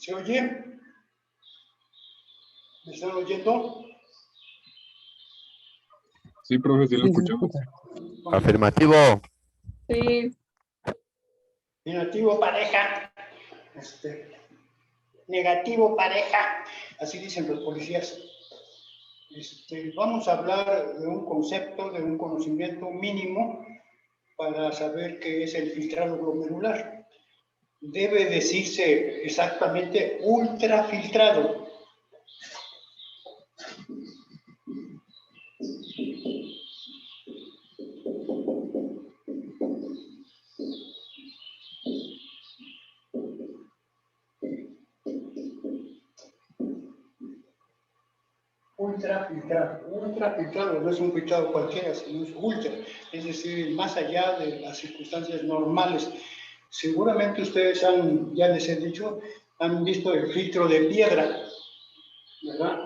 ¿Se oye? ¿Me están oyendo? Sí, profe, sí lo escuchamos. Afirmativo. Sí. Negativo, pareja. Negativo, pareja. Así dicen los policías. Vamos a hablar de un concepto, de un conocimiento mínimo para saber qué es el filtrado glomerular. Debe decirse exactamente ultrafiltrado. ultrafiltrado, no es un filtrado cualquiera, sino es ultra, es decir, más allá de las circunstancias normales. Seguramente ustedes ya les he dicho, han visto el filtro de piedra, ¿verdad?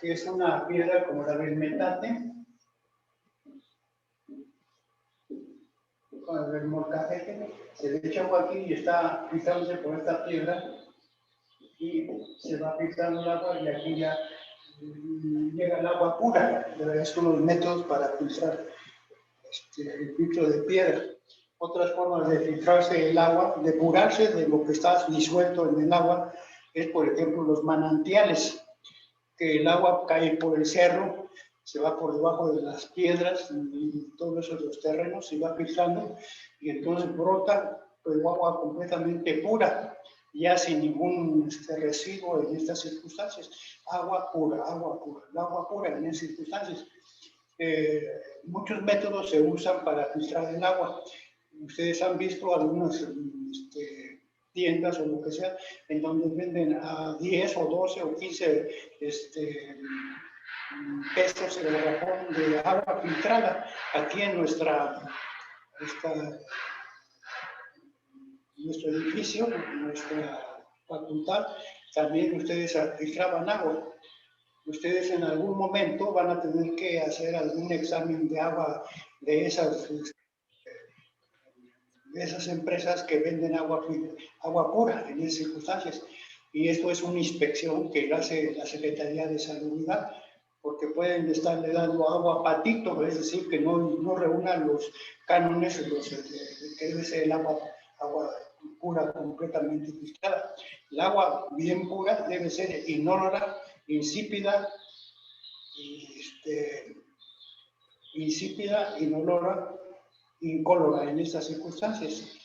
Es una piedra como la del metate, con el molcajete, se le echa agua aquí y está filtrándose por esta piedra y se va filtrando el agua y aquí ya llega el agua pura. Son los métodos para filtrar el filtro de piedra. Otras formas de filtrarse el agua, depurarse de lo que está disuelto en el agua, es por ejemplo los manantiales, que el agua cae por el cerro, se va por debajo de las piedras y todos esos los terrenos, se va filtrando y entonces brota pues, agua completamente pura, ya sin ningún residuo en estas circunstancias. Agua pura, el agua pura en esas circunstancias. Muchos métodos se usan para filtrar el agua. Ustedes han visto algunas tiendas o lo que sea, en donde venden a 10 o 12 o 15 pesos el garrafón de agua filtrada. Aquí en nuestro edificio, en nuestra facultad, también ustedes filtraban agua. Ustedes en algún momento van a tener que hacer algún examen de agua de esas empresas que venden agua pura en esas circunstancias. Y esto es una inspección que hace la Secretaría de Salubridad, porque pueden estarle dando agua a patito, es decir, que no reúnan los cánones que debe ser el agua pura completamente filtrada. El agua bien pura debe ser inolora, insípida, inolora, incolora en estas circunstancias.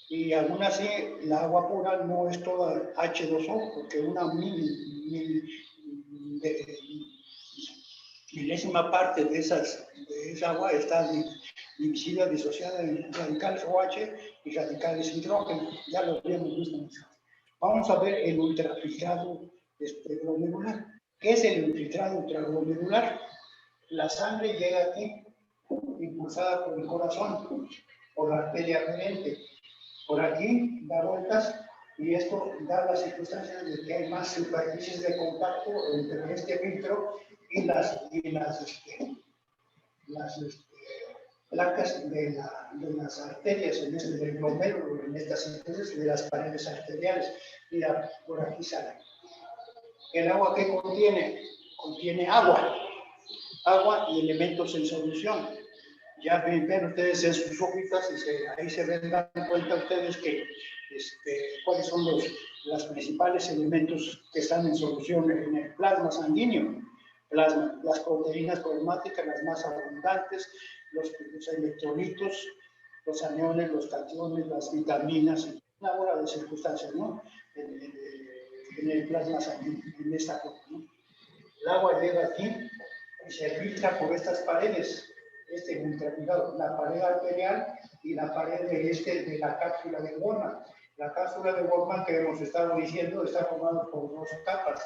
Y aún así, la agua pura no es toda H2O, porque una milésima parte de esa agua está dividida, disociada en radicales OH y radicales hidrógeno. Ya lo habíamos visto. Vamos a ver el ultrafiltrado glomerular. ¿Qué es el infiltrado ultraglomerular? La sangre llega aquí, impulsada por el corazón, por la arteria aferente. Por aquí da vueltas y esto da las circunstancias de que hay más superficies de contacto entre este filtro y las placas de las arterias, del glomérulo, en estas circunstancias de las paredes arteriales. Mira, por aquí sale. ¿El agua qué contiene? Contiene agua y elementos en solución. Ya ven ustedes en sus hojitas y ahí se dan cuenta ustedes que cuáles son los principales elementos que están en solución en el plasma sanguíneo. Las proteínas plasmáticas, las más abundantes, los electrolitos, los aniones, los cationes, las vitaminas, una bola de circunstancias, ¿no? En el plasma sanguíneo, en esta forma, ¿no? El agua llega aquí y se filtra por estas paredes, ultrafiltrado, la pared arterial y la pared de la cápsula de Wolman. La cápsula de Wolman que hemos estado diciendo está formada por dos capas.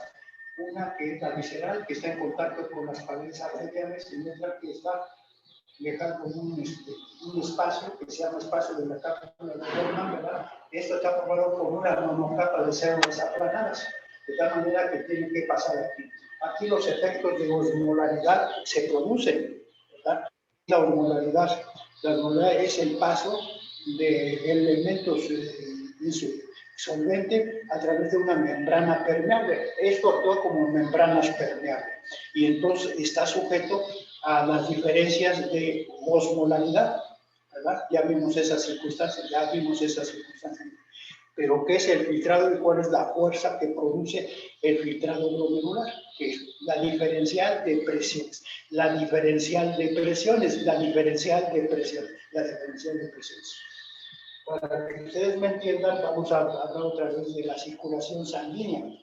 Una que es la visceral, que está en contacto con las paredes arteriales, y otra que está dejando un espacio que se llama espacio de la cápsula de Wolman, ¿verdad? Esto está formado por una monocapa de células aplanadas, de tal manera que tiene que pasar aquí. Aquí los efectos de osmolaridad se producen, ¿verdad? La osmolaridad es el paso de elementos solvente a través de una membrana permeable. Esto actúa como membranas permeables y entonces está sujeto a las diferencias de osmolaridad, ¿verdad? Ya vimos esas circunstancias. Pero ¿qué es el filtrado y cuál es la fuerza que produce el filtrado glomerular? Que es la diferencial de presiones. La diferencial de presiones. Para que ustedes me entiendan, vamos a hablar otra vez de la circulación sanguínea.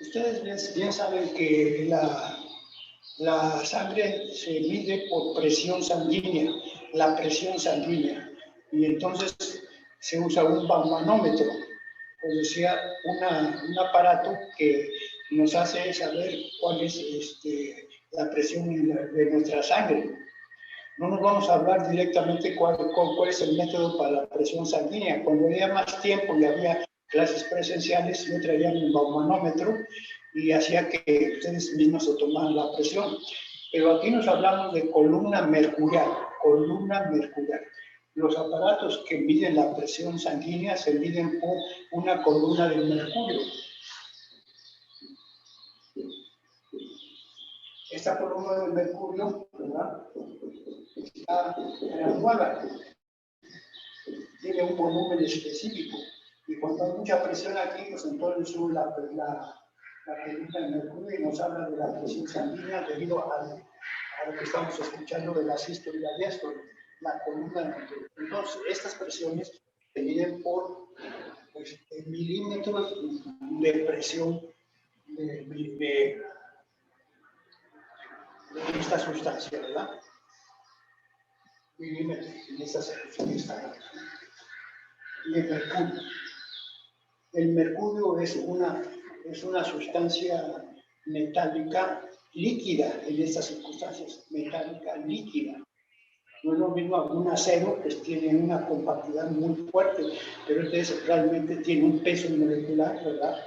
Ustedes bien saben que la sangre se mide por presión sanguínea, la presión sanguínea. y entonces se usa un baumanómetro, o decía, un aparato que nos hace saber cuál es la presión de nuestra sangre. No nos vamos a hablar directamente cuál es el método para la presión sanguínea. Cuando había más tiempo y había clases presenciales, yo traía un baumanómetro y hacía que ustedes mismos se tomaran la presión. Pero aquí nos hablamos de columna mercurial, columna mercurial. Los aparatos que miden la presión sanguínea se miden por una columna de mercurio. Esta columna de mercurio, ¿verdad?, está graduada, tiene un volumen específico. Y cuando hay mucha presión aquí, pues entonces sube la columna de mercurio y nos habla de la presión sanguínea debido a lo que estamos escuchando de la sístole y la diástole, la columna de mercurio. Entonces, estas presiones se miden por milímetros de presión de esta sustancia, ¿verdad? Milímetros de esta sustancia. Y el mercurio. El mercurio es una sustancia metálica líquida en estas circunstancias, metálica líquida. No es lo mismo un acero, que tiene una compactidad muy fuerte, pero entonces realmente tiene un peso molecular, ¿verdad?,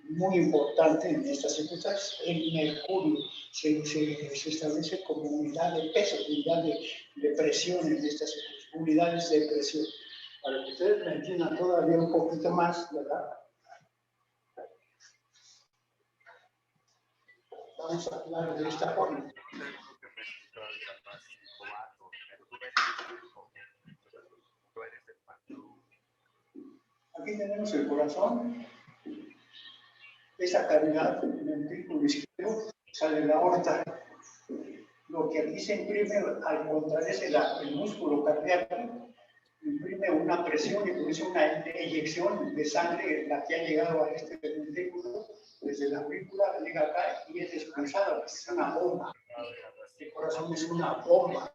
muy importante en estas circunstancias. El mercurio se establece como unidad de peso, unidad de presión en estas unidades de presión. Para que ustedes me entiendan todavía un poquito más, ¿verdad?, vamos a hablar de esta forma. Aquí tenemos el corazón. Esta cavidad en el ventrículo izquierdo sale la aorta. Lo que aquí se imprime al contraerse el músculo cardíaco, imprime una presión y produce una eyección de sangre, la que ha llegado a este ventrículo, desde la aurícula, llega acá y es expulsada, es una bomba. El corazón es una bomba.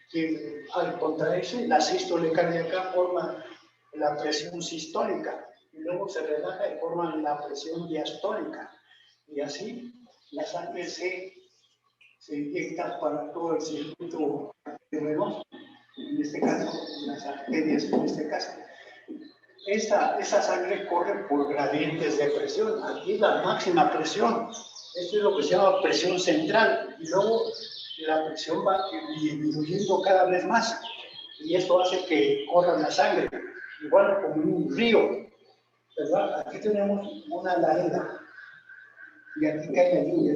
Que al contraerse, la sístole cardíaca forma la presión sistólica y luego se relaja y forma la presión diastólica. Y así la sangre se inyecta para todo el circuito venoso, en este caso, las arterias, en este caso. Esa sangre corre por gradientes de presión. Aquí es la máxima presión. Esto es lo que se llama presión central. Y luego la presión va disminuyendo cada vez más. Y esto hace que corra la sangre. Igual como en un río, ¿verdad? Aquí tenemos una ladera. Y aquí cae la lluvia.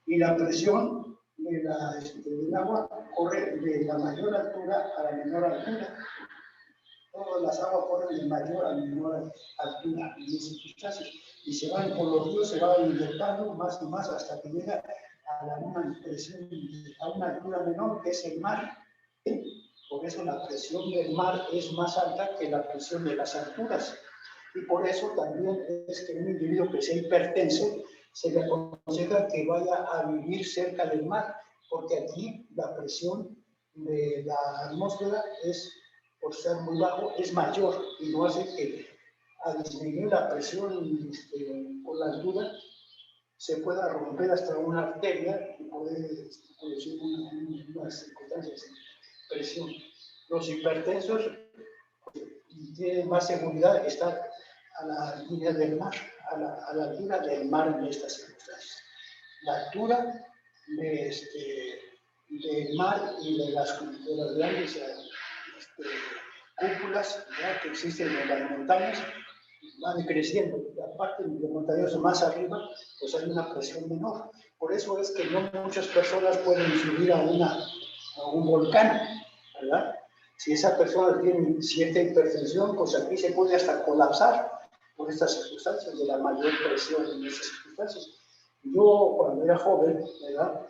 Y la presión del agua corre de la mayor altura a la menor altura. Todas las aguas corren de mayor a menor altura en esas circunstancias. Y se van por los ríos, se van inyectando más y más hasta que llega a una altura menor, que es el mar. Por eso la presión del mar es más alta que la presión de las alturas. Y por eso también es que un individuo que sea hipertenso se le aconseja que vaya a vivir cerca del mar, porque aquí la presión de la atmósfera por ser muy bajo, es mayor y no hace que al disminuir la presión por la altura se pueda romper hasta una arteria y poder producir unas circunstancias de presión. Los hipertensos tienen más seguridad estar a la línea del mar, a la altura del mar en estas circunstancias. La altura del mar y de las grandes cúpulas, ¿verdad?, que existen en las montañas, van creciendo. La parte de montañoso más arriba, pues hay una presión menor. Por eso es que no muchas personas pueden subir a un volcán, ¿verdad? Si esa persona tiene cierta hipertensión, pues aquí se puede hasta colapsar por estas circunstancias de la mayor presión en esas circunstancias. Yo, cuando era joven, ¿verdad?,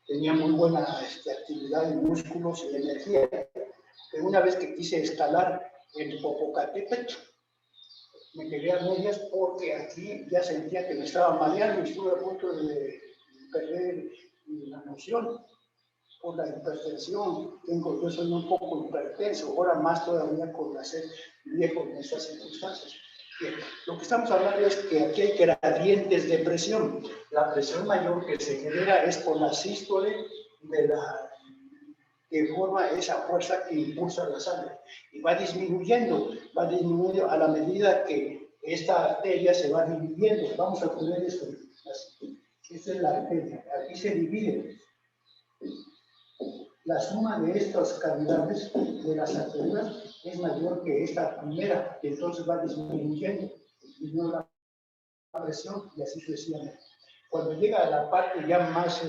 tenía muy buena actividad de músculos y energía. Pero una vez que quise escalar el Popocatépetl, me quedé a medias porque aquí ya sentía que me estaba mareando y estuve a punto de perder la noción. por la hipertensión, yo soy un poco hipertenso, ahora más todavía con ser viejo en estas circunstancias. Bien, lo que estamos hablando es que aquí hay gradientes de presión. La presión mayor que se genera es por la sístole que forma esa fuerza que impulsa la sangre. Y va disminuyendo a la medida que esta arteria se va dividiendo. Vamos a poner esto así. Esta es la arteria. Aquí se divide. La suma de estas cavidades de las arterias es mayor que esta primera, y entonces va disminuyendo, disminuye la presión y así sucesivamente. Cuando llega a la parte ya más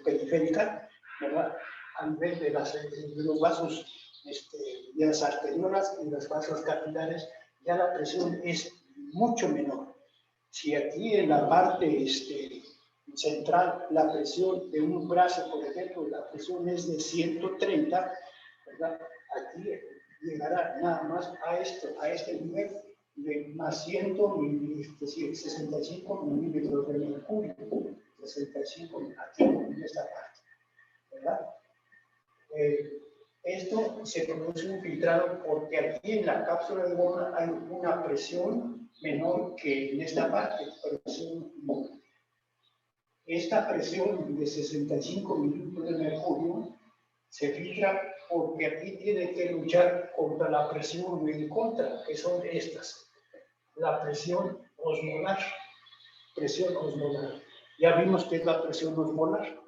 periférica, ¿verdad? A nivel de los vasos, de las arteriolas y los vasos capilares, ya la presión es mucho menor. Si aquí en la parte central, la presión de un brazo, por ejemplo, la presión es de 130, ¿verdad? Aquí llegará nada más a este nivel de más 65 milímetros de mercurio, 65 aquí en esta parte, ¿verdad? Esto se produce un filtrado porque aquí en la cápsula de Born hay una presión menor que en esta parte, esta presión de 65 milímetros de mercurio se filtra porque aquí tiene que luchar contra la presión en contra, que son estas. La presión osmolar. Ya vimos que es la presión osmolar.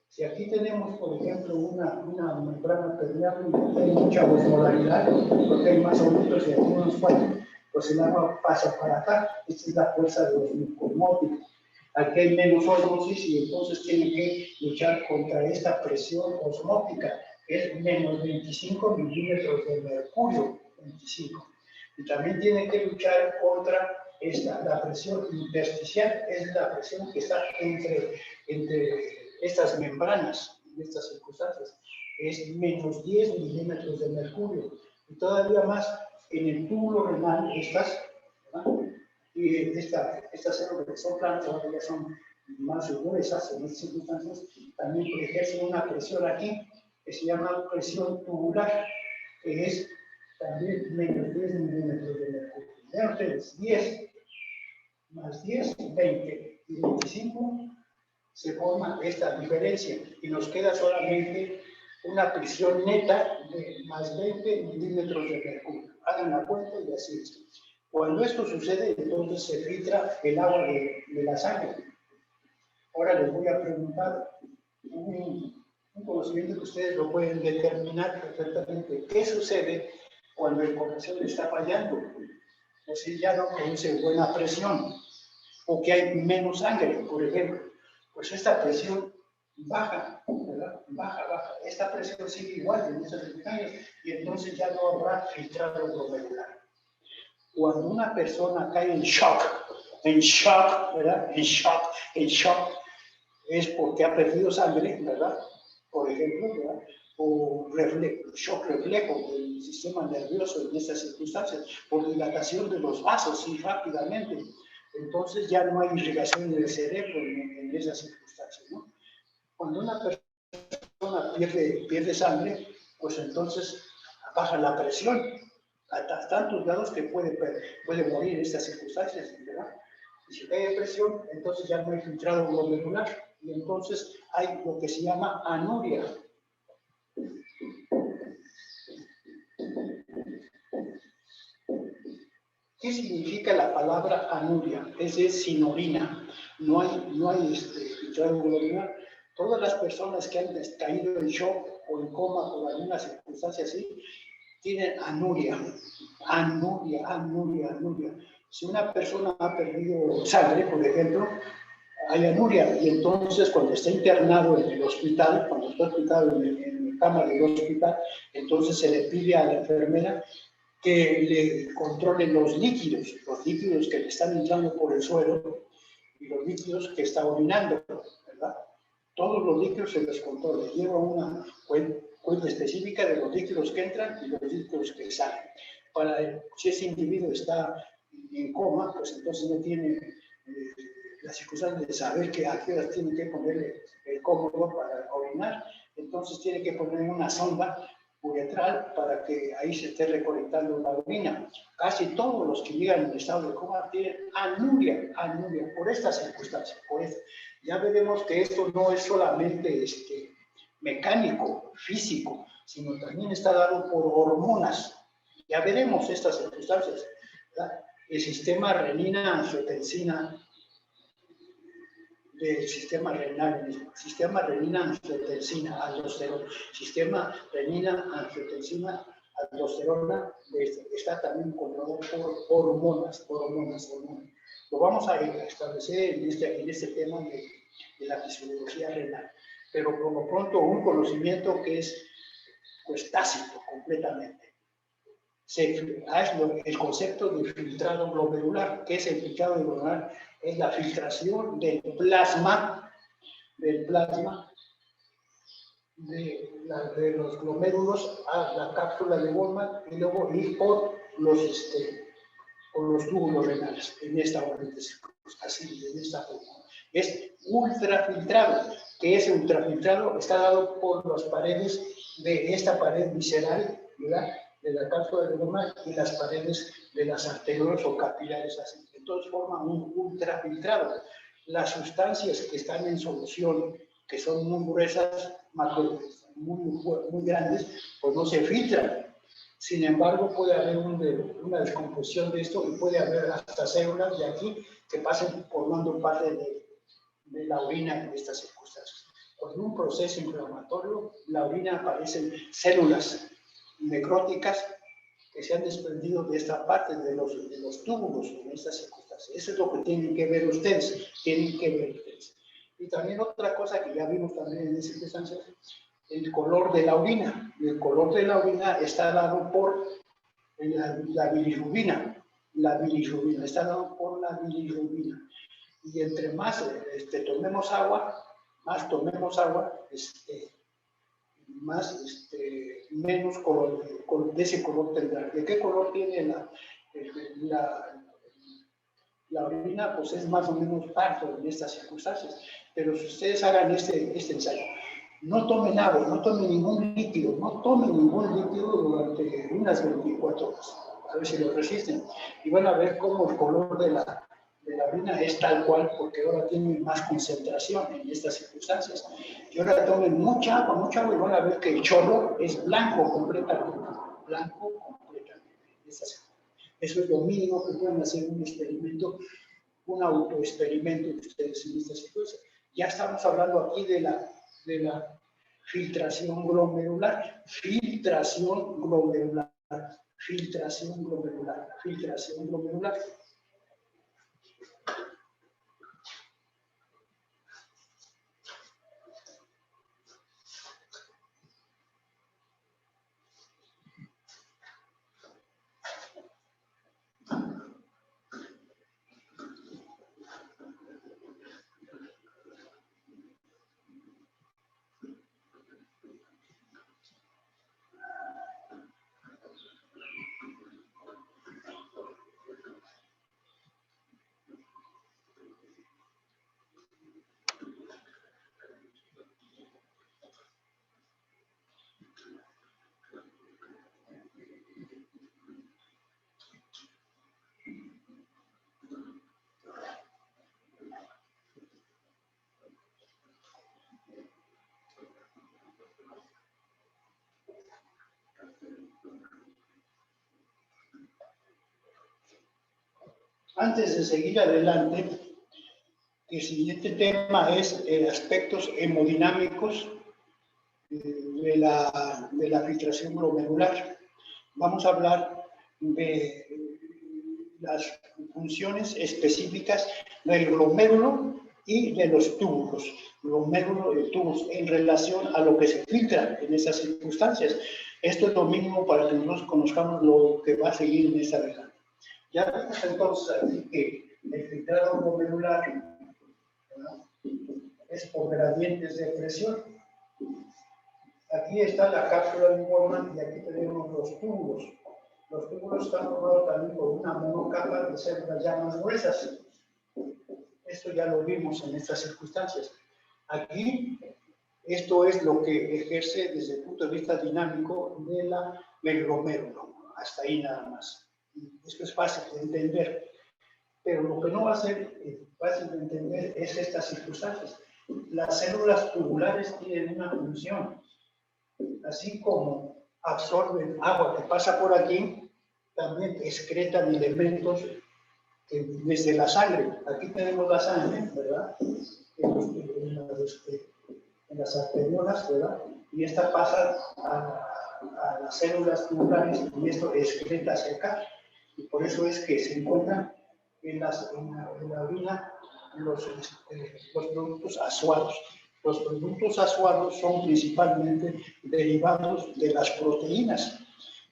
Si aquí tenemos, por ejemplo, una membrana permeable y hay mucha osmolaridad, porque hay más aumentos y aquí unos fallos, pues el agua pasa para acá. Esta es la fuerza de los micromóviles. Aquí hay menos ósmosis y entonces tienen que luchar contra esta presión osmótica, que es menos 25 milímetros de mercurio, 25. Y también tienen que luchar contra la presión intersticial, es la presión que está entre estas membranas, en estas circunstancias, es menos 10 milímetros de mercurio. Y todavía más en el túbulo renal, ¿verdad? Y estas células que son planas ahora ya son más gruesas en estas circunstancias, también ejercen una presión aquí que se llama presión tubular, que es también menos 10 milímetros de mercurio. Vean ustedes, 10 más 10, 20 y 25 se forma esta diferencia y nos queda solamente una presión neta de más 20 milímetros de mercurio. Hagan la cuenta y así es. Cuando esto sucede, entonces se filtra el agua de la sangre. Ahora les voy a preguntar un conocimiento que ustedes lo pueden determinar perfectamente. ¿Qué sucede cuando el corazón está fallando? O si ya no produce buena presión, o que hay menos sangre, por ejemplo. Pues esta presión baja, ¿verdad? Baja. Esta presión sigue igual en muchas circunstancias y entonces ya no habrá filtrado glomerular. Cuando una persona cae en shock, ¿verdad? En shock, es porque ha perdido sangre, ¿verdad? Por ejemplo, ¿verdad? O shock reflejo del sistema nervioso en estas circunstancias, por dilatación de los vasos, sí, rápidamente. Entonces ya no hay irrigación del cerebro en esas circunstancias, ¿no? Cuando una persona pierde sangre, pues entonces baja la presión a tantos grados que puede morir en estas circunstancias, ¿verdad? Y si hay presión, entonces ya no hay filtrado glomerular y entonces hay lo que se llama anuria. ¿Qué significa la palabra anuria? Es sin orina. No hay filtrado glomerular. Todas las personas que han caído en shock o en coma por alguna circunstancia así, tienen anuria. Si una persona ha perdido sangre, por ejemplo, hay anuria, y entonces cuando está internado en el hospital, cuando está hospitado en la cama del hospital, entonces se le pide a la enfermera que le controlen los líquidos que le están entrando por el suelo y los líquidos que está orinando, ¿verdad? Todos los líquidos se les controla, lleva una cuenta específica de los líquidos que entran y los líquidos que salen. Si ese individuo está en coma, pues entonces no tiene la circunstancia de saber que a qué horas tiene que ponerle el cómodo para orinar, entonces tiene que poner una sonda uretral para que ahí se esté recolectando la orina. Casi todos los que llegan en estado de coma tienen anuria, por estas circunstancias, por esto. Ya veremos que esto no es solamente mecánico, físico, sino también está dado por hormonas. Ya veremos estas circunstancias, ¿verdad? El sistema renina-angiotensina del sistema renal, el sistema renina-angiotensina, aldosterona, sistema renina-angiotensina, aldosterona, está también controlado por hormonas. Lo vamos a establecer en este tema de la fisiología renal, pero por lo pronto un conocimiento que es pues tácito completamente. El concepto de filtrado glomerular. ¿Qué es el filtrado glomerular? Es la filtración del plasma de los glomérulos a la cápsula de Goldman y luego ir por los túbulos renales en esta orden, así, en esta forma. Es ultrafiltrado. ¿Qué es ultrafiltrado? Está dado por las paredes de esta pared visceral, ¿verdad?, de la cápsula de Goldman y las paredes de las arteriolas o capilares, así. Entonces forma un ultrafiltrado. Las sustancias que están en solución, que son muy gruesas, muy grandes, pues no se filtran. Sin embargo, puede haber una descomposición de esto y puede haber hasta células de aquí que pasen formando parte de la orina en estas circunstancias. Con un proceso inflamatorio, la orina aparecen células necróticas que se han desprendido de esta parte de los túbulos en estas circunstancias. Eso es lo que tienen que ver ustedes, Y también otra cosa que ya vimos también en esas circunstancias, el color de la orina. El color de la orina está dado por la bilirrubina. La bilirrubina está dado por la bilirrubina. Y entre más tomemos agua, menos color, de ese color tendrá. ¿De qué color tiene la orina? Pues es más o menos pardo en estas circunstancias. Pero si ustedes hagan este ensayo, no tomen agua, no tomen ningún líquido, durante unas 24 horas. A ver si lo resisten. Y van a ver cómo el color de la orina es tal cual, porque ahora tienen más concentración en estas circunstancias. Y ahora tomen mucha agua, y van a ver que el chorro es blanco completamente. Eso es lo mínimo que pueden hacer un experimento, un autoexperimento de ustedes en estas circunstancias. Ya estamos hablando aquí de la filtración glomerular. Antes de seguir adelante, el siguiente tema es aspectos hemodinámicos de la filtración glomerular. Vamos a hablar de las funciones específicas del glomérulo y de los túbulos. Glomérulo y túbulos en relación a lo que se filtra en esas circunstancias. Esto es lo mínimo para que nosotros conozcamos lo que va a seguir en esta regla. Ya vemos entonces aquí que el filtrado glomerular, ¿no?, es por gradientes de presión. Aquí está la cápsula de Goldman y aquí tenemos los túbulos. Los túbulos están formados también por una monocapa de células ya más gruesas. Esto ya lo vimos en estas circunstancias. Aquí, esto es lo que ejerce desde el punto de vista dinámico del glomérulo. Hasta ahí nada más. Esto es fácil de entender. Pero lo que no va a ser fácil de entender es estas circunstancias. Las células tubulares tienen una función. Así como absorben agua que pasa por aquí, también excretan elementos desde la sangre. Aquí tenemos la sangre, ¿verdad? En las arteriolas, ¿verdad? Y esta pasa a las células tubulares y esto excreta hacia acá. Y por eso es que se encuentran en la orina los productos azuados. Los productos azuados son principalmente derivados de las proteínas.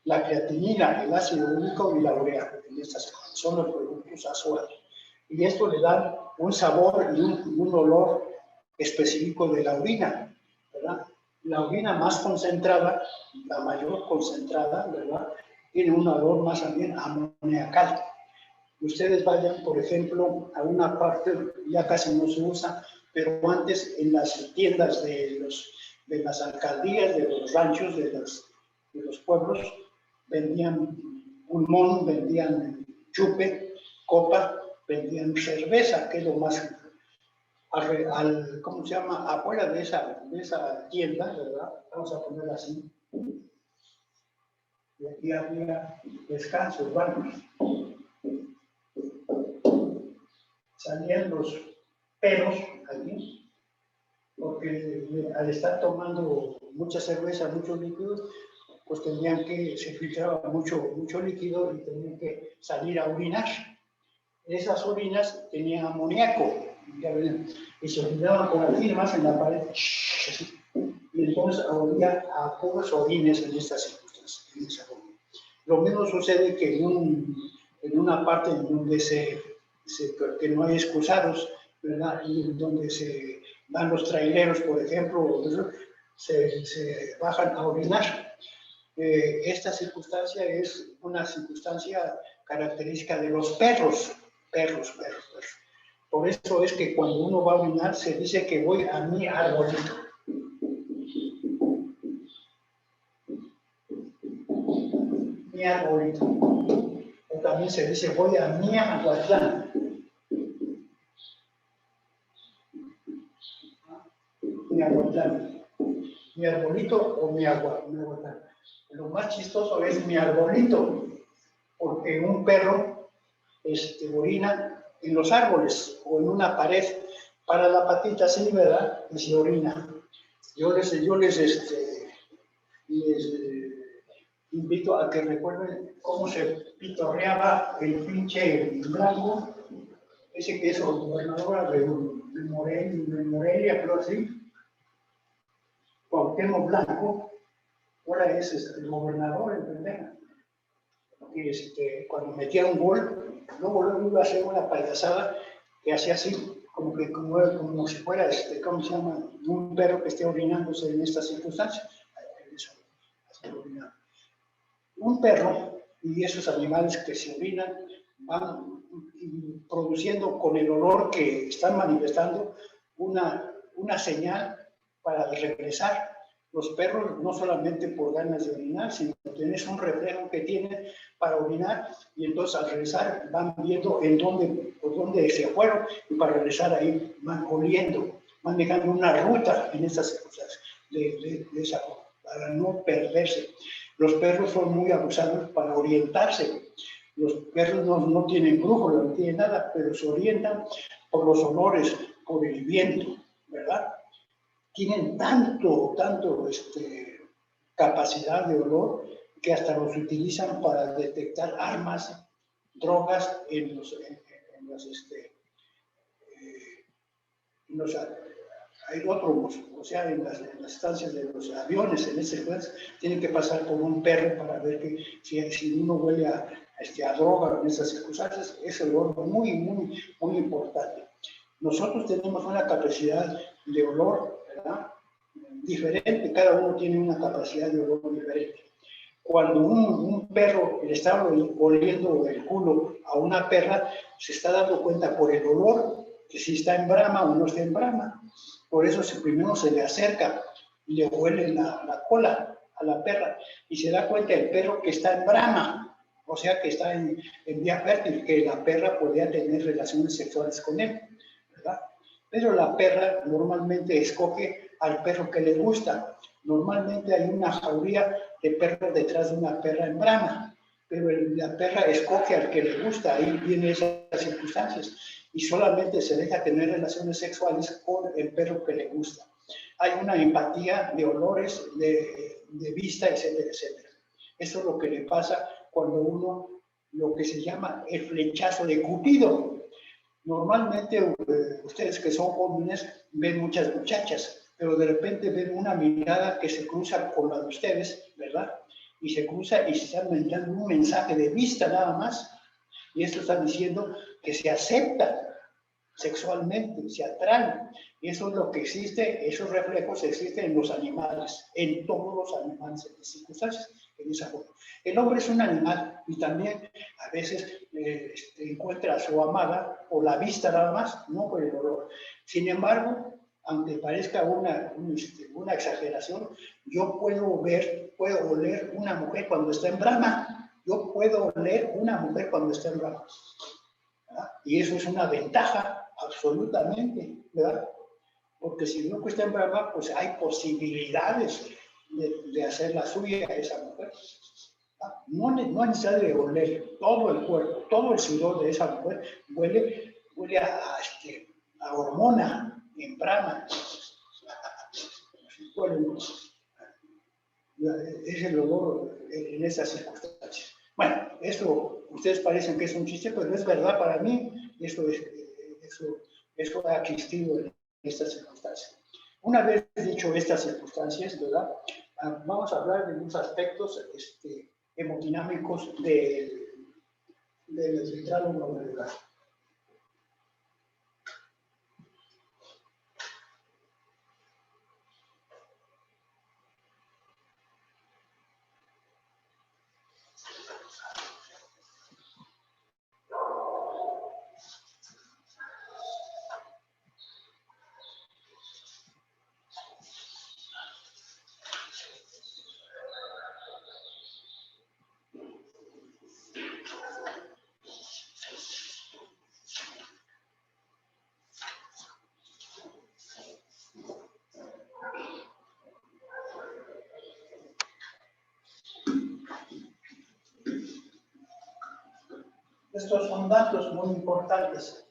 La creatinina, el ácido úrico y la urea. Estas son los productos azuados. Y esto le da un sabor y un olor específico de la orina, ¿verdad? La orina más concentrada, la mayor concentrada, ¿verdad? Tiene un olor más bien amoniacal. Ustedes vayan, por ejemplo, a una parte, ya casi no se usa, pero antes en las tiendas de las alcaldías, de los ranchos, de los pueblos, vendían pulmón, vendían chupe, copa, vendían cerveza, que es lo más, ¿cómo se llama? Afuera de esa tienda, ¿verdad? Vamos a ponerla así. Y aquí había descansos, baños. Salían los pelos aquí, porque al estar tomando mucha cerveza, muchos líquidos, pues tenían que, se filtraba mucho líquido y tenían que salir a orinar. Esas orinas tenían amoníaco, ya ven, y se orinaban por aquí más en la pared, y entonces olía a puros orines en estas circunstancias. Lo mismo sucede que en una parte en donde que no hay excusados, ¿verdad? Y donde se van los traileros, por ejemplo, se bajan a orinar. Esta circunstancia es una circunstancia característica de los perros. Por eso es que cuando uno va a orinar se dice que voy a mi arbolito. Mi arbolito. O también se dice voy a mi aguatlán. Mi aguatlán. Mi arbolito o mi aguatlán. Lo más chistoso es mi arbolito, porque un perro orina en los árboles o en una pared, para la patita así, ¿verdad? Y se orina. Yo les invito a que recuerden cómo se pitorreaba el pinche blanco, ese que es gobernador de Morelia, creo así, Cuauhtémoc Blanco, ahora es el gobernador, el pendejo, que cuando metía un gol, luego iba a hacer una payasada que hacía así, como si fuera, ¿cómo se llama? Un perro que esté orinándose en estas circunstancias. Un perro y esos animales que se orinan van produciendo con el olor que están manifestando una señal para regresar. Los perros no solamente por ganas de orinar, sino que tienes un reflejo que tienen para orinar y entonces al regresar van viendo por dónde se fueron y para regresar ahí van oliendo, van dejando una ruta en estas cosas de esa forma, para no perderse. Los perros son muy abusados para orientarse. Los perros no tienen brújula, no tienen nada, pero se orientan por los olores, por el viento, ¿verdad? Tienen tanto capacidad de olor que hasta los utilizan para detectar armas, drogas en los aeródromos, o sea, en las estancias de los aviones, en ese caso, tienen que pasar por un perro para ver que si uno huele a droga en esas circunstancias, es el olor muy importante. Nosotros tenemos una capacidad de olor, ¿verdad? Diferente, cada uno tiene una capacidad de olor diferente. Cuando un perro le está oliendo el culo a una perra, se está dando cuenta por el olor si está en brama o no está en brama. Por eso primero se le acerca y le huele la cola a la perra y se da cuenta el perro que está en brama, o sea que está en vía fértil, que la perra podía tener relaciones sexuales con él, ¿verdad? Pero la perra normalmente escoge al perro que le gusta. Normalmente hay una jauría de perros detrás de una perra en brama, pero la perra escoge al que le gusta, ahí vienen esas circunstancias, y solamente se deja tener relaciones sexuales con el perro que le gusta. Hay una empatía de olores, de vista, etcétera, etcétera. Eso es lo que le pasa cuando uno, lo que se llama el flechazo de Cupido. Normalmente ustedes que son jóvenes ven muchas muchachas, pero de repente ven una mirada que se cruza con la de ustedes, ¿verdad? Y se cruza y se están mandando un mensaje de vista nada más. Y esto está diciendo que se acepta sexualmente, se atraen. Y eso es lo que existe, esos reflejos existen en los animales, en todos los animales, en las circunstancias, en esa forma. El hombre es un animal y también a veces encuentra a su amada por la vista nada más, no por el olor. Sin embargo, aunque parezca una exageración, yo puedo oler una mujer cuando está en brama. Yo puedo oler una mujer cuando está en brama. ¿Verdad? Y eso es una ventaja, absolutamente, ¿verdad? Porque si no está en brama, pues hay posibilidades de hacer la suya a esa mujer. ¿Verdad? No es necesario oler todo el cuerpo, todo el sudor de esa mujer huele a hormona en brama. Es el olor en esas circunstancias. Bueno, eso ustedes parecen que es un chiste, pero no es verdad para mí. Eso ha existido en estas circunstancias. Una vez dicho estas circunstancias, ¿verdad? Vamos a hablar de unos aspectos hemodinámicos del filtrado glomerular. Estos son datos muy importantes.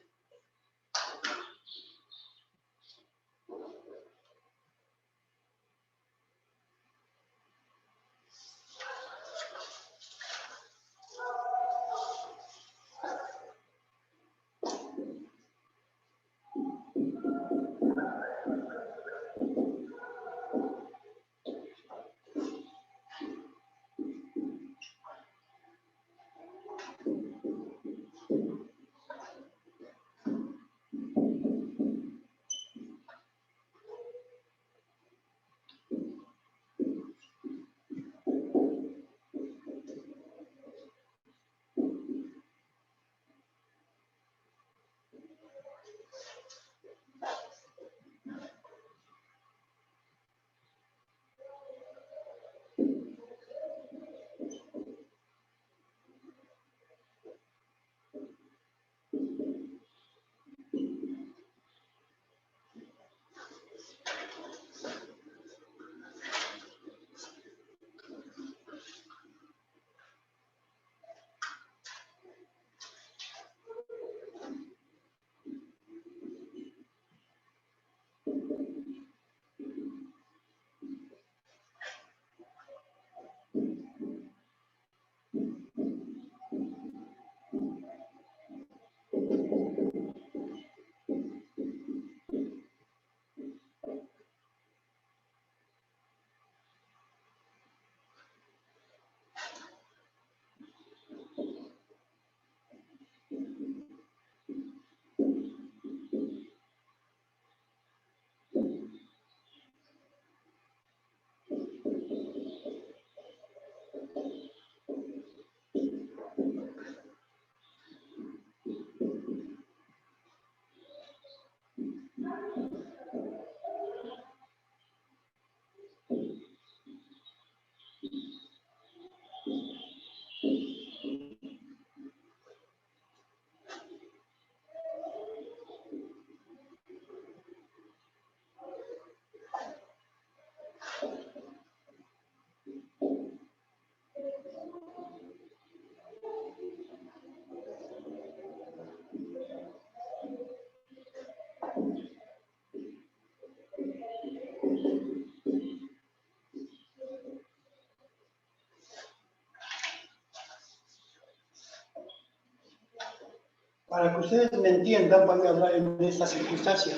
Para que ustedes me entiendan, voy a hablar en esta circunstancia.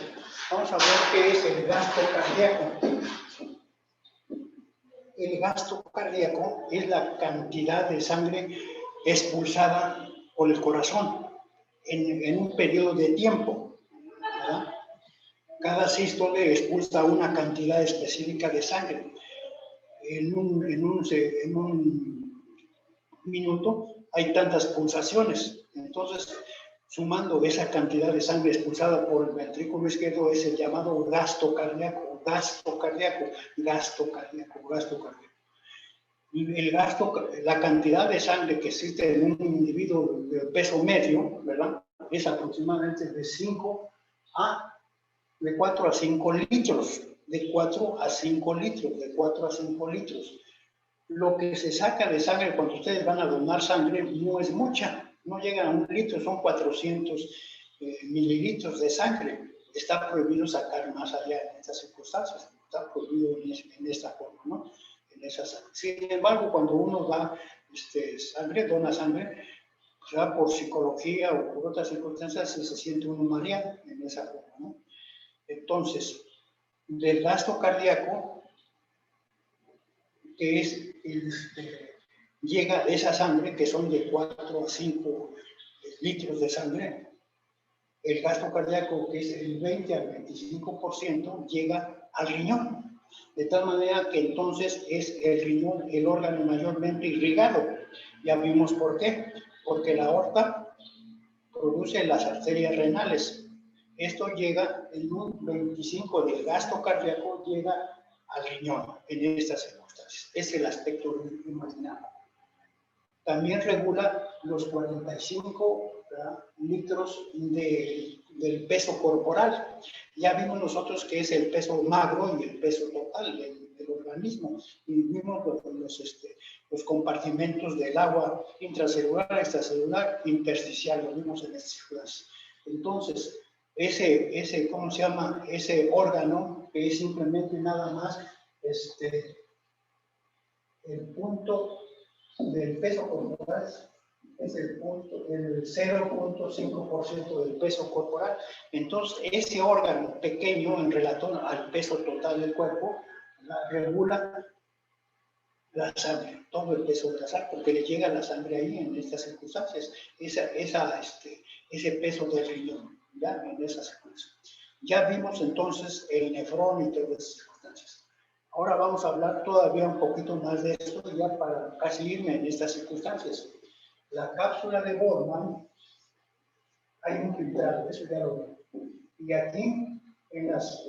Vamos a ver qué es el gasto cardíaco. El gasto cardíaco es la cantidad de sangre expulsada por el corazón en un periodo de tiempo, ¿verdad? Cada sístole expulsa una cantidad específica de sangre. En un minuto hay tantas pulsaciones. Entonces, sumando esa cantidad de sangre expulsada por el ventrículo izquierdo es el llamado gasto cardíaco, gasto cardíaco, gasto cardíaco, gasto cardíaco. El gasto, la cantidad de sangre que existe en un individuo de peso medio, ¿verdad? Es aproximadamente de 4 a 5 litros, de 4 a 5 litros, de 4 a 5 litros. Lo que se saca de sangre cuando ustedes van a donar sangre no es mucha, no llega a 1 litro, son 400 mililitros de sangre. Está prohibido sacar más allá en estas circunstancias, está prohibido en esta forma, ¿no? Sin embargo, cuando uno da sangre, dona sangre, ya por psicología o por otras circunstancias, se siente uno mareado en esa forma, ¿no? Entonces, del gasto cardíaco, que es llega esa sangre, que son de 4 a 5 litros de sangre, el gasto cardíaco, que es el 20 al 25%, llega al riñón. De tal manera que entonces es el riñón el órgano mayormente irrigado. Ya vimos por qué. Porque la aorta produce las arterias renales. Esto llega en un 25 del gasto cardíaco, llega al riñón en estas circunstancias. Es el aspecto imaginado. También regula los 45 litros del peso corporal. Ya vimos nosotros que es el peso magro y el peso total del organismo. Y vimos los compartimentos del agua intracelular, extracelular, intersticial, lo vimos en estas clases. Entonces, ¿cómo se llama? Ese órgano que es simplemente nada más el punto del peso corporal, es el 0.5% del peso corporal. Entonces, ese órgano pequeño en relación al peso total del cuerpo regula la sangre, todo el peso de la sangre, porque le llega la sangre ahí en estas circunstancias, ese peso del riñón, ¿ya? En esas circunstancias. Ya vimos entonces el nefrón y todas esas circunstancias. Ahora vamos a hablar todavía un poquito más de esto, ya para casi irme en estas circunstancias. La cápsula de Bowman, hay un filtrado, eso ya lo veo. Y aquí, en las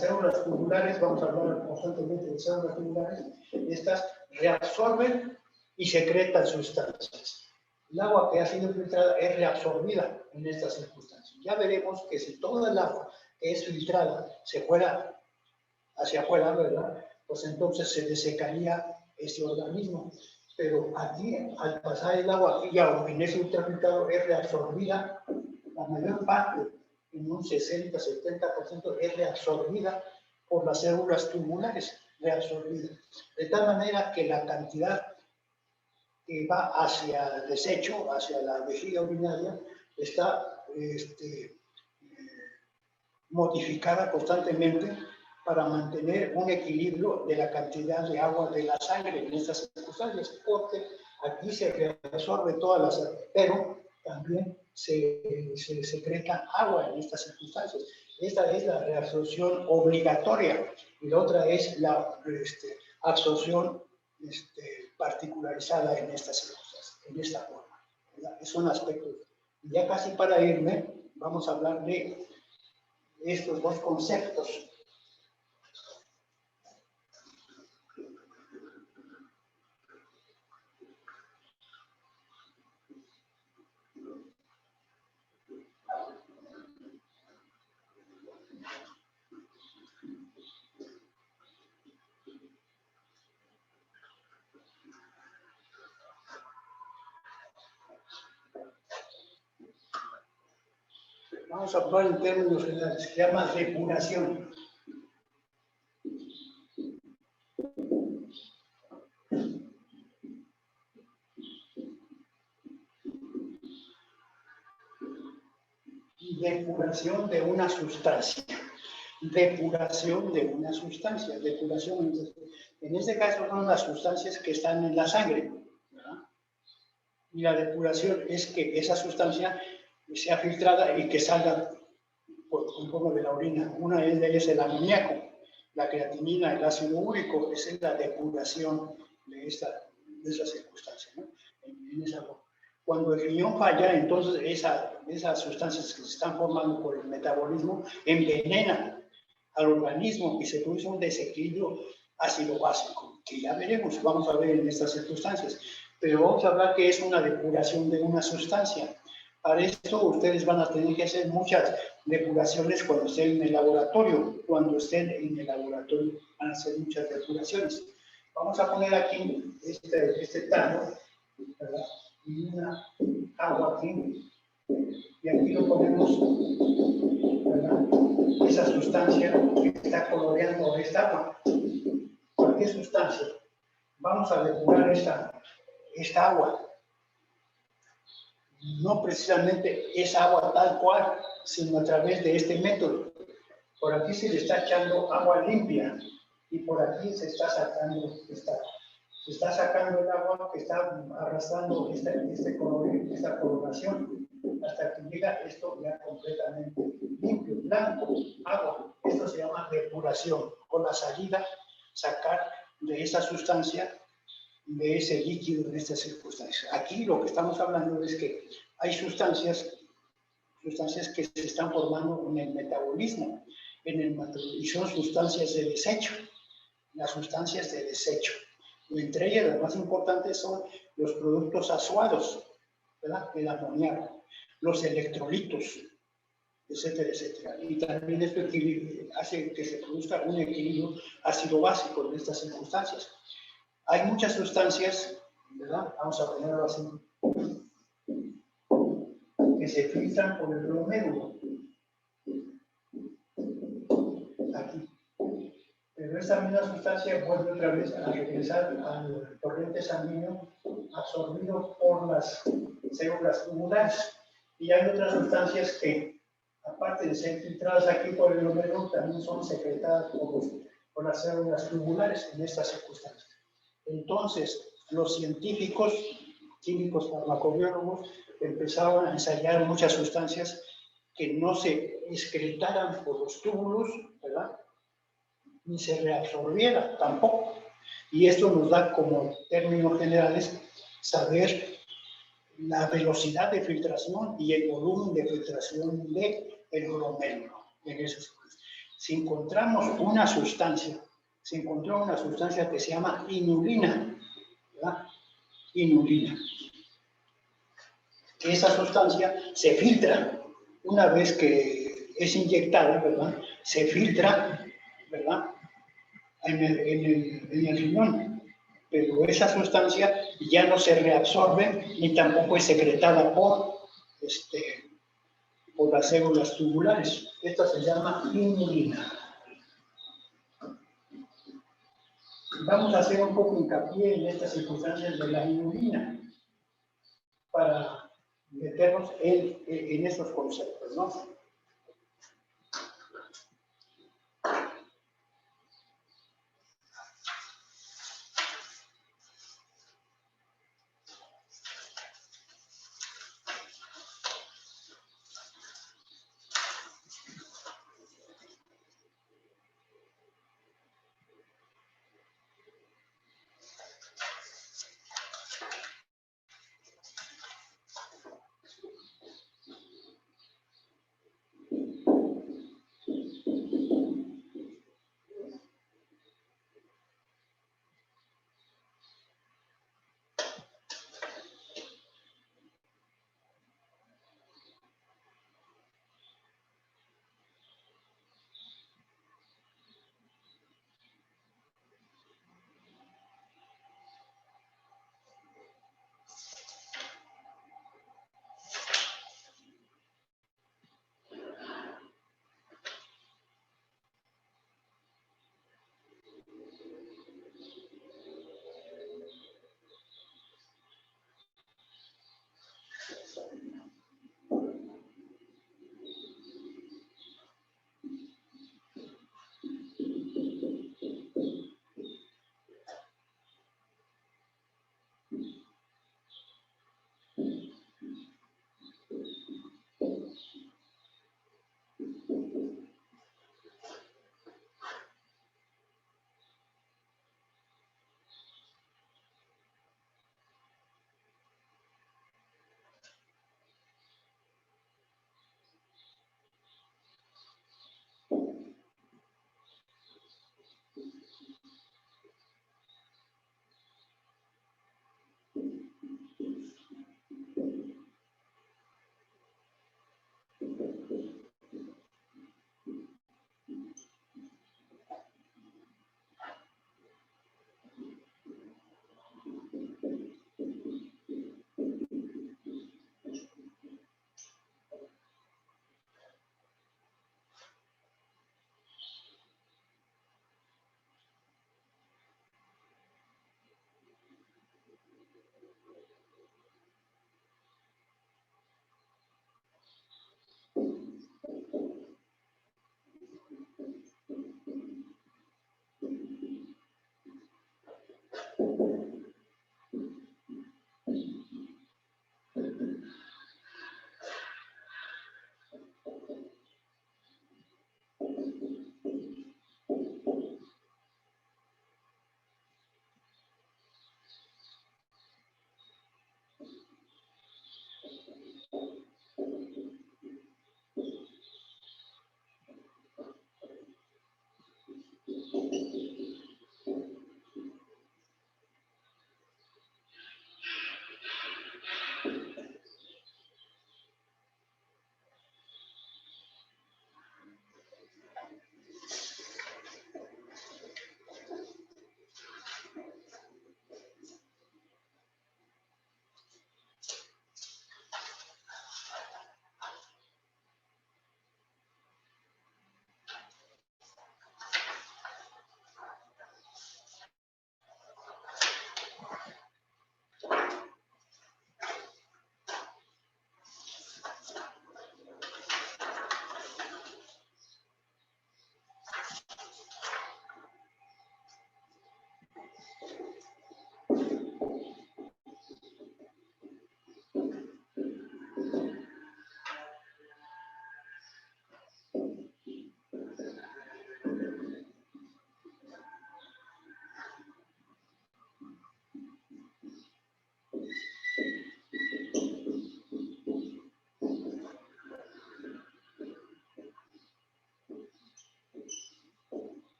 células tubulares, vamos a hablar constantemente de células tubulares, estas reabsorben y secretan sustancias. El agua que ha sido filtrada es reabsorbida en estas circunstancias. Ya veremos que si toda el agua que es filtrada se fuera hacia afuera, ¿verdad? Pues entonces se desecaría ese organismo. Pero aquí, al pasar el agua aquí ya en ese ultrafiltrado, es reabsorbida, la mayor parte, en un 60-70%, es reabsorbida por las células tubulares, reabsorbida. De tal manera que la cantidad que va hacia el desecho, hacia la vejiga urinaria, está modificada constantemente para mantener un equilibrio de la cantidad de agua de la sangre en estas circunstancias, porque aquí se reabsorbe toda la sangre, pero también se secreta agua en estas circunstancias. Esta es la reabsorción obligatoria y la otra es la absorción particularizada en estas circunstancias, en esta forma. ¿Verdad? Es un aspecto. Y ya casi para irme, vamos a hablar de estos dos conceptos. Vamos a hablar en términos generales, se llama depuración. depuración de una sustancia. Depuración de una sustancia. Depuración, en este caso son las sustancias que están en la sangre, ¿verdad? Y la depuración es que esa sustancia sea filtrada y que salga un poco de la orina. Una de ellas es el amoníaco, la creatinina, el ácido úrico. Esa es la depuración de esa circunstancia, ¿no? Cuando el riñón falla, entonces esas sustancias que se están formando por el metabolismo envenenan al organismo y se produce un desequilibrio ácido-básico, que ya veremos, vamos a ver en estas circunstancias. Pero vamos a hablar que es una depuración de una sustancia. Para esto ustedes van a tener que hacer muchas depuraciones cuando estén en el laboratorio. Cuando estén en el laboratorio van a hacer muchas depuraciones. Vamos a poner aquí este tarro, ¿verdad? Y una agua aquí. Y aquí lo ponemos, ¿verdad? Esa sustancia que está coloreando esta agua. Cualquier sustancia. Vamos a depurar esta agua. No precisamente esa agua tal cual, sino a través de este método. Por aquí se le está echando agua limpia y por aquí se está sacando el agua que está arrastrando esta coloración hasta que llega esto ya completamente limpio, blanco, agua. Esto se llama depuración, con la salida, sacar de esa sustancia, de ese líquido, de estas circunstancias. Aquí lo que estamos hablando es que hay sustancias que se están formando en el metabolismo, y son sustancias de desecho, las sustancias de desecho. Y entre ellas, las más importantes son los productos azuados, ¿verdad? El amoníaco, los electrolitos, etcétera, etcétera. Y también esto hace que se produzca un equilibrio ácido-básico en estas circunstancias. Hay muchas sustancias, ¿verdad? Vamos a ponerlo así, que se filtran por el glomérulo. Aquí. Pero esta misma sustancia vuelve otra vez a regresar al torrente sanguíneo absorbido por las células tubulares. Y hay otras sustancias que, aparte de ser filtradas aquí por el glomérulo, también son secretadas por las células tubulares en estas circunstancias. Entonces, los científicos, químicos, farmacobiólogos, empezaron a ensayar muchas sustancias que no se excretaran por los túbulos, ¿verdad? Ni se reabsorbiera tampoco. Y esto nos da como términos generales saber la velocidad de filtración y el volumen de filtración del glomérulo. Si encontramos una sustancia, se encontró una sustancia que se llama inulina, ¿verdad? Inulina. Esa sustancia se filtra una vez que es inyectada, ¿verdad? Se filtra, ¿verdad? En el riñón, pero esa sustancia ya no se reabsorbe ni tampoco es secretada por las células tubulares. Esta se llama inulina. Vamos a hacer un poco hincapié en estas circunstancias de la inulina para meternos en esos conceptos, ¿no?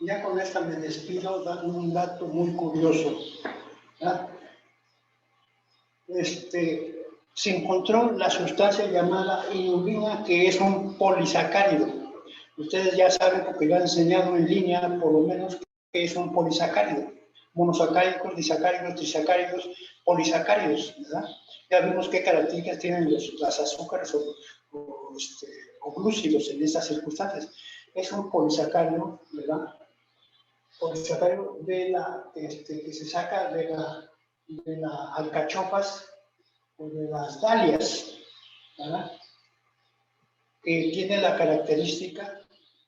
Ya con esta me despido dando un dato muy curioso. ¿Ah? Se encontró la sustancia llamada inulina, que es un polisacárido. Ustedes ya saben, porque lo han enseñado en línea, por lo menos, que es un polisacárido. Monosacáridos, disacáridos, trisacáridos, polisacáridos, ¿verdad? Ya vimos qué características tienen las azúcares o glúcidos en estas circunstancias. Es un polisacárido, ¿verdad? Polisacárido que se saca de las alcachofas o de las dalias, ¿verdad? Que tiene la característica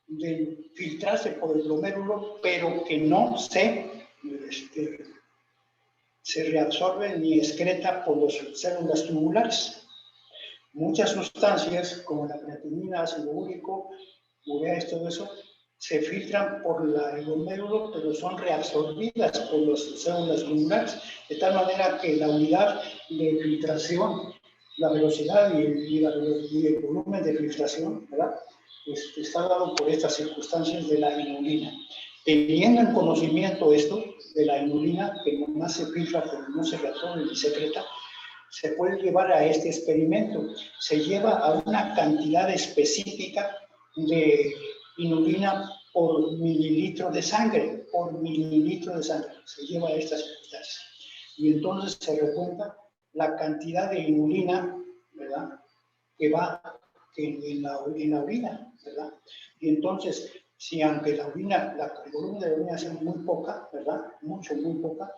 de filtrarse por el glomérulo, pero que no se reabsorbe ni excreta por las células tubulares. Muchas sustancias, como la creatinina, ácido úrico, ureas, todo eso, se filtran por el glomérulo, pero son reabsorbidas por las células tubulares, de tal manera que la unidad de filtración, la velocidad y el volumen de filtración, ¿verdad? Está dado por estas circunstancias de la inulina. Teniendo en conocimiento esto de la inulina, que nomás se filtra pero no se reabsorbe ni secreta, se puede llevar a este experimento. Se lleva a una cantidad específica de inulina por mililitro de sangre, se lleva a estas circunstancias. Y entonces se recuenta la cantidad de inulina, ¿verdad?, que va en la orina, ¿verdad? Y entonces, si aunque la orina, el volumen de la orina sea muy poca, ¿verdad?, muy poca,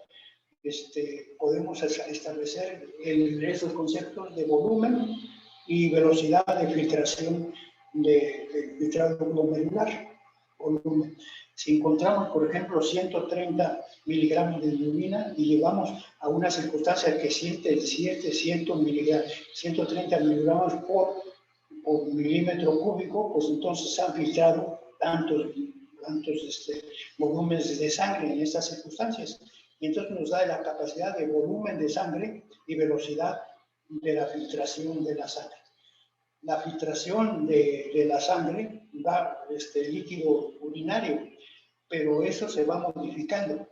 podemos establecer esos conceptos de volumen y velocidad de filtración de filtrado glomerular. Volumen. Si encontramos, por ejemplo, 130 miligramos de inulina y llevamos a una circunstancia que siente 130 miligramos por milímetro cúbico, pues entonces se han filtrado tantos volúmenes de sangre en estas circunstancias. Y entonces nos da la capacidad de volumen de sangre y velocidad de la filtración de la sangre. La filtración de la sangre da líquido urinario, pero eso se va modificando.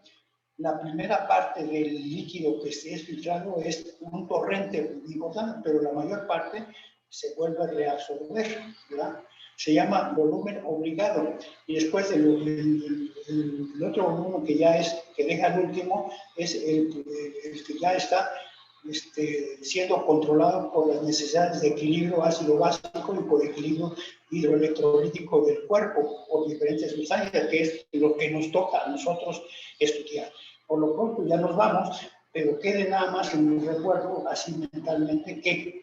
La primera parte del líquido que es filtrado es un torrente importante, pero la mayor parte se vuelve a reabsorber, ¿verdad? Se llama volumen obligado. Y después el otro volumen que deja el último, es el que ya está siendo controlado por las necesidades de equilibrio ácido básico y por equilibrio hidroelectrolítico del cuerpo, por diferentes sustancias, que es lo que nos toca a nosotros estudiar. Por lo pronto ya nos vamos, pero quede nada más en mi recuerdo, así mentalmente, que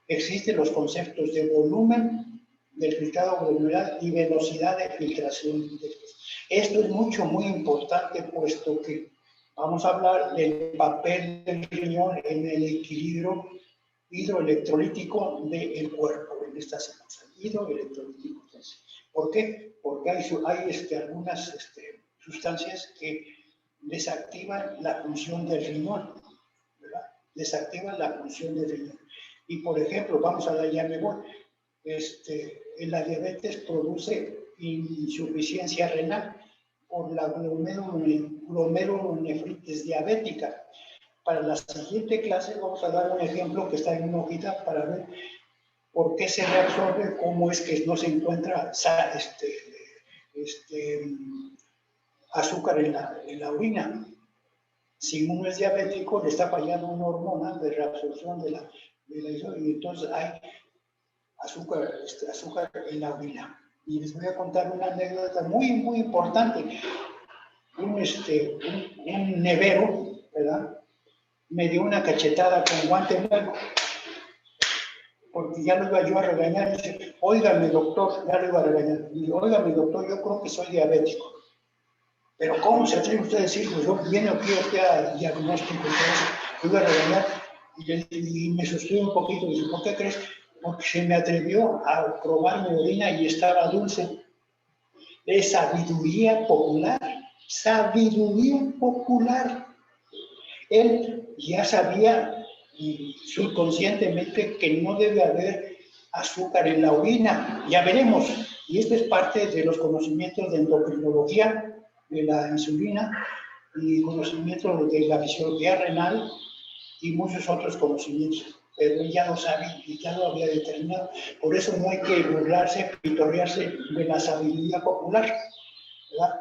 existen los conceptos de volumen del filtrado glomerular y velocidad de filtración. Esto es muy importante, puesto que vamos a hablar del papel del riñón en el equilibrio hidroelectrolítico del cuerpo, en esta circunstancia. Hidroelectrolítico. ¿Por qué? Porque hay algunas sustancias que desactivan la función del riñón, ¿verdad? Desactivan la función del riñón. Y por ejemplo, vamos a dar, ya me voy, la diabetes produce insuficiencia renal por la glomerulonefritis diabética. Para la siguiente clase vamos a dar un ejemplo que está en una hojita para ver por qué se reabsorbe, cómo es que no se encuentra azúcar en la orina. Si uno es diabético, le está fallando una hormona de reabsorción y entonces hay azúcar en la orina. Y les voy a contar una anécdota muy importante. Un nevero, ¿verdad?, me dio una cachetada con guante blanco, porque ya lo iba yo a regañar. Dice, óigame, doctor, ya lo iba a regañar. Y digo, óigame, doctor, yo creo que soy diabético. Pero ¿cómo se atreve usted a decir? Pues yo viene aquí a diagnóstico, entonces lo iba a regañar y me sostuve un poquito. Y dice, ¿por qué crees? Porque se me atrevió a probar mi orina y estaba dulce. Es sabiduría popular. Sabiduría popular. Él ya sabía subconscientemente que no debe haber azúcar en la orina. Ya veremos. Y esto es parte de los conocimientos de endocrinología de la insulina y conocimiento de la fisiología renal y muchos otros conocimientos. Pero él ya lo sabía y ya lo había determinado. Por eso no hay que burlarse, pitorrearse de la sabiduría popular, ¿verdad?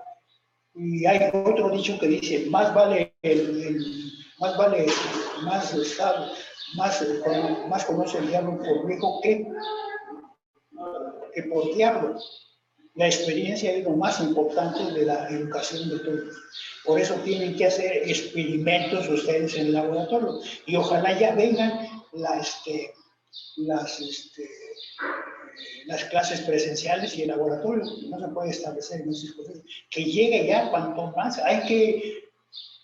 Y hay otro dicho que dice, más vale más vale, más estable, más conoce el diablo por viejo que por diablo. La experiencia es lo más importante de la educación de todos. Por eso tienen que hacer experimentos ustedes en el laboratorio. Y ojalá ya vengan las clases presenciales y el laboratorio. No se puede establecer en esas cosas. Que llegue ya cuanto más. Hay que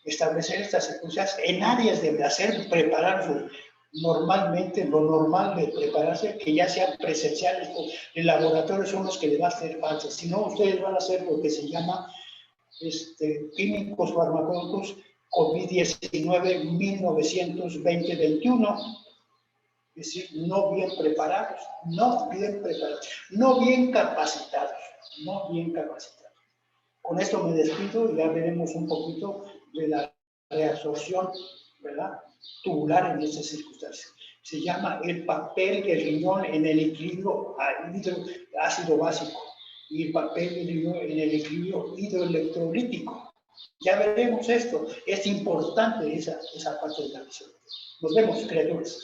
establecer estas circunstancias en áreas de hacer, prepararse. Normalmente, lo normal de prepararse, que ya sean presenciales, el laboratorio son los que le va a hacer falta. Si no, ustedes van a hacer lo que se llama químicos farmacéuticos COVID-19 1920-21, es decir, no bien preparados, no bien capacitados, no bien capacitados. Con esto me despido y ya veremos un poquito de la reabsorción, ¿verdad?, tubular en estas circunstancias. Se llama el papel del riñón en el equilibrio ácido básico y el papel del riñón en el equilibrio hidroelectrolítico. Ya veremos esto. Es importante esa parte de la visión. Nos vemos, criaturas.